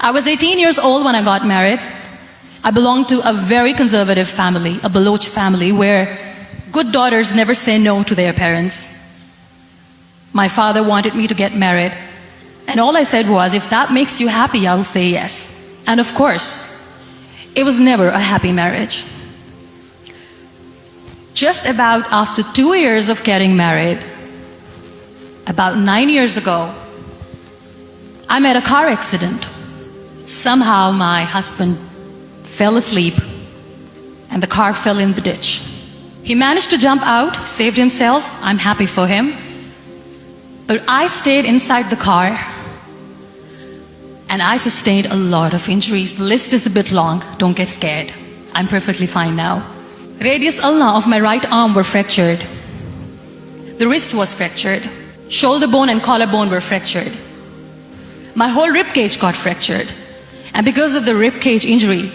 I was 18 years old when I got married. I belonged to a very conservative family, a Baloch family, where good daughters never say no to their parents. My father wanted me to get married, and all I said was, if that makes you happy, I'll say yes. And of course, it was never a happy marriage. Just about after 2 years of getting married, about 9 years ago, I met a car accident. Somehow my husband fell asleep and the car fell in the ditch. He managed to jump out, saved himself. I'm happy for him. But I stayed inside the car and I sustained a lot of injuries. The list is a bit long. Don't get scared. I'm perfectly fine now. Radius ulna of my right arm were fractured. The wrist was fractured. Shoulder bone and collarbone were fractured. My whole rib cage got fractured. And because of the rib cage injury,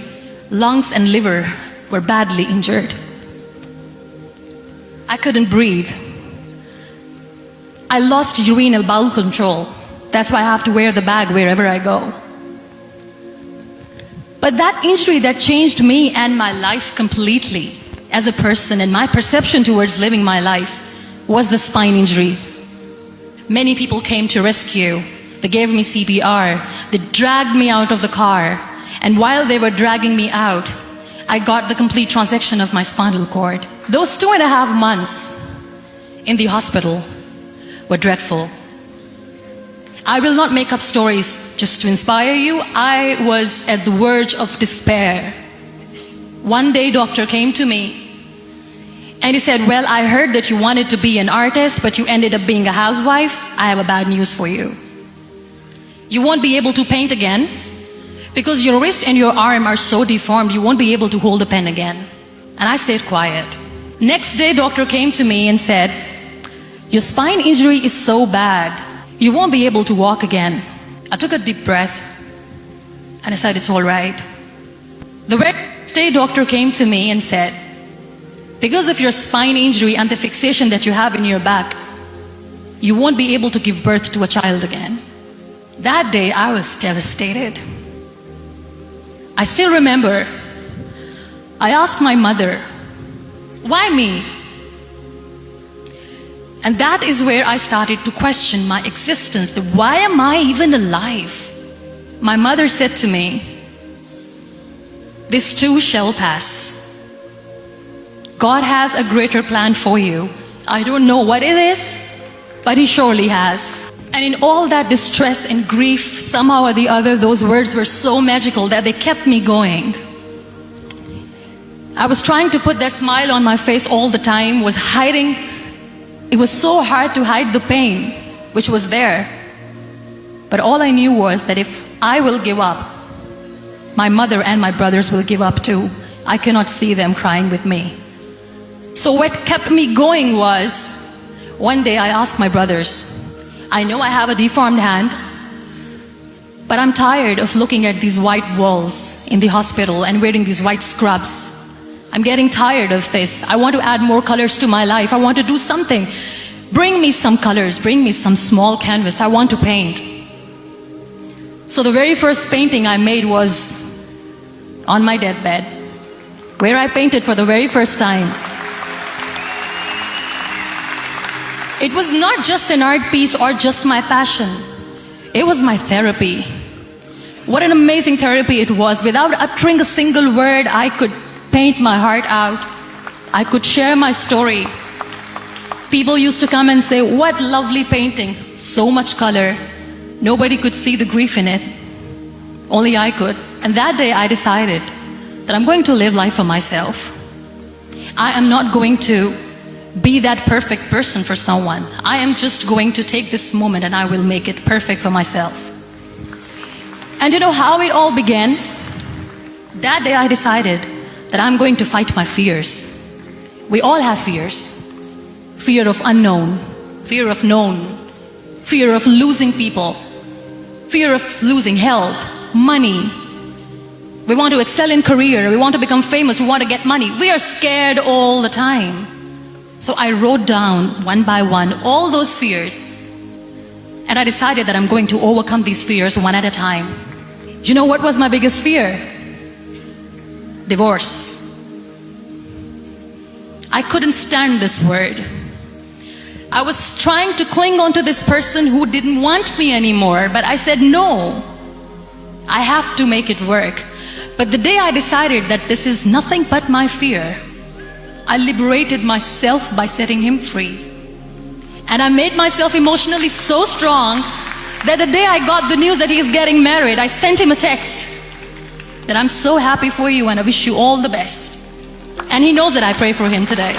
lungs and liver were badly injured. I couldn't breathe. I lost urinary bowel control. That's why I have to wear the bag wherever I go. But that injury that changed me and my life completely as a person and my perception towards living my life was the spine injury. Many people came to rescue. They gave me CPR. They dragged me out of the car. And while they were dragging me out, I got the complete transection of my spinal cord. Those 2.5 months in the hospital were dreadful. I will not make up stories just to inspire you. I was at the verge of despair. One day, doctor came to me and he said, well, I heard that you wanted to be an artist, but you ended up being a housewife. I have a bad news for you. You won't be able to paint again because your wrist and your arm are so deformed, you won't be able to hold a pen again. And I stayed quiet. Next day, doctor came to me and said, your spine injury is so bad, you won't be able to walk again. I took a deep breath and I said, it's all right. The next day, doctor came to me and said, because of your spine injury and the fixation that you have in your back, you won't be able to give birth to a child again. That day, I was devastated. I still remember, I asked my mother, why me? And that is where I started to question my existence. Why am I even alive? My mother said to me, this too shall pass. God has a greater plan for you. I don't know what it is, but He surely has. And in all that distress and grief, somehow or the other, those words were so magical that they kept me going. I was trying to put that smile on my face all the time, was hiding. It was so hard to hide the pain, which was there. But all I knew was that if I will give up, my mother and my brothers will give up too. I cannot see them crying with me. So what kept me going was, one day I asked my brothers, I know I have a deformed hand, but I'm tired of looking at these white walls in the hospital and wearing these white scrubs. I'm getting tired of this. I want to add more colors to my life. I want to do something. Bring me some colors. Bring me some small canvas. I want to paint. So the very first painting I made was on my deathbed, where I painted for the very first time. It was not just an art piece or just my passion. It was my therapy. What an amazing therapy it was. Without uttering a single word, I could paint my heart out. I could share my story. People used to come and say, what lovely painting. So much color. Nobody could see the grief in it. Only I could. And that day I decided that I'm going to live life for myself. I am not going to be that perfect person for someone. I am just going to take this moment and I will make it perfect for myself. And you know how it all began? That day I decided that I'm going to fight my fears. We all have fears. Fear of unknown, fear of known, fear of losing people, fear of losing health, money. We want to excel in career, we want to become famous, we want to get money. We are scared all the time. So I wrote down one by one all those fears, and I decided that I'm going to overcome these fears one at a time. You know what was my biggest fear? Divorce. I couldn't stand this word. I was trying to cling on to this person who didn't want me anymore, but I said no. I have to make it work. But the day I decided that this is nothing but my fear, I liberated myself by setting him free. And I made myself emotionally so strong that the day I got the news that he's getting married, I sent him a text that I'm so happy for you and I wish you all the best. And he knows that I pray for him today.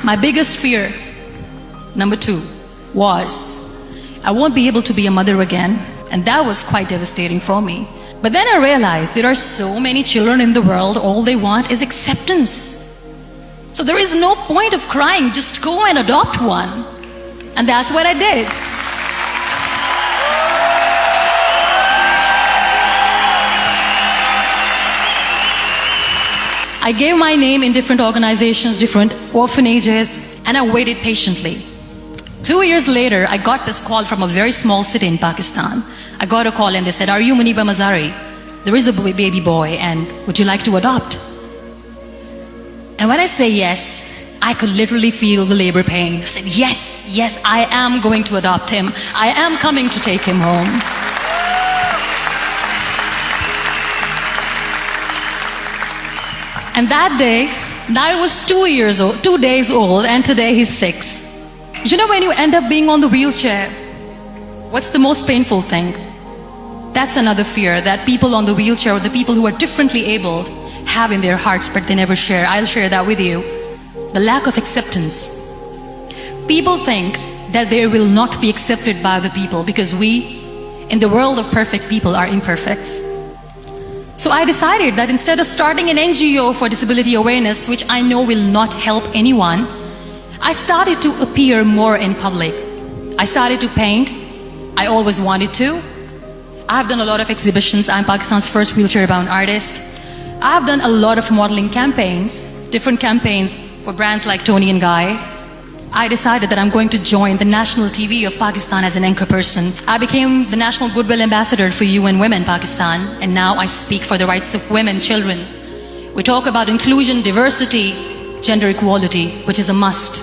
My biggest fear, number 2, was I won't be able to be a mother again. And that was quite devastating for me. But then I realized there are so many children in the world, all they want is acceptance. So there is no point of crying, just go and adopt one. And that's what I did. I gave my name in different organizations, different orphanages, and I waited patiently. 2 years later, I got this call from a very small city in Pakistan. I got a call and they said, "Are you Muniba Mazari? There is a baby boy and would you like to adopt?" And when I say yes, I could literally feel the labor pain. I said, yes, I am going to adopt him. I am coming to take him home. And that day, I was 2 days old, and today he's 6. You know, when you end up being on the wheelchair, what's the most painful thing? That's another fear that people on the wheelchair or the people who are differently abled have in their hearts, but they never share. I'll share that with you. The lack of acceptance. People think that they will not be accepted by the people because we, in the world of perfect people, are imperfects. So I decided that instead of starting an NGO for disability awareness, which I know will not help anyone, I started to appear more in public. I started to paint. I always wanted to. I've done a lot of exhibitions. I'm Pakistan's first wheelchair-bound artist. I've done a lot of modeling campaigns, different campaigns for brands like Tony and Guy. I decided that I'm going to join the national TV of Pakistan as an anchor person. I became the National Goodwill Ambassador for UN Women Pakistan, and now I speak for the rights of women, children. We talk about inclusion, diversity, gender equality, which is a must.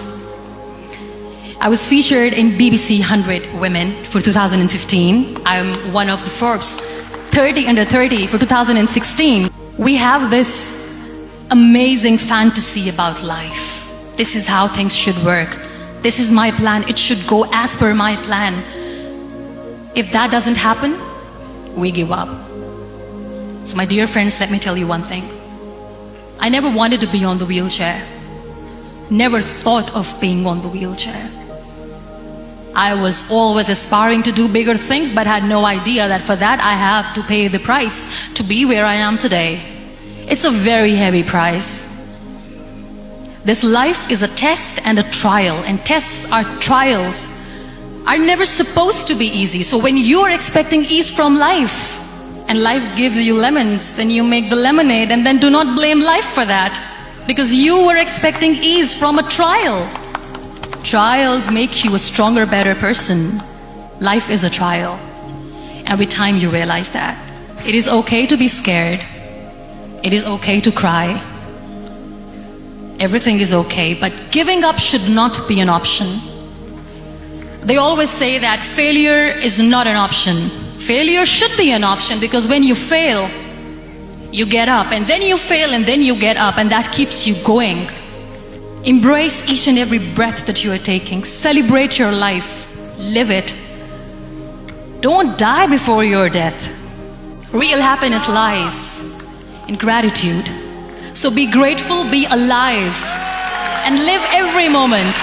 I was featured in BBC 100 Women for 2015. I'm one of the Forbes 30 under 30 for 2016. We have this amazing fantasy about life. This is how things should work. This is my plan. It should go as per my plan. If that doesn't happen, we give up. So my dear friends, let me tell you one thing. I never wanted to be on the wheelchair. Never thought of being on the wheelchair. I was always aspiring to do bigger things, but had no idea that for that I have to pay the price to be where I am today. It's a very heavy price. This life is a test and a trial, and tests or trials are never supposed to be easy. So when you are expecting ease from life, and life gives you lemons, then you make the lemonade, and then do not blame life for that, because you were expecting ease from a trial. Trials make you a stronger, better person. Life is a trial, and with time you realize that. It is okay to be scared. It is okay to cry. Everything is okay, but giving up should not be an option. They always say that failure is not an option. Failure should be an option, because when you fail, you get up, and then you fail, and then you get up, and that keeps you going. Embrace each and every breath that you are taking. Celebrate your life. Live it. Don't die before your death. Real happiness lies in gratitude. So be grateful, be alive, and live every moment.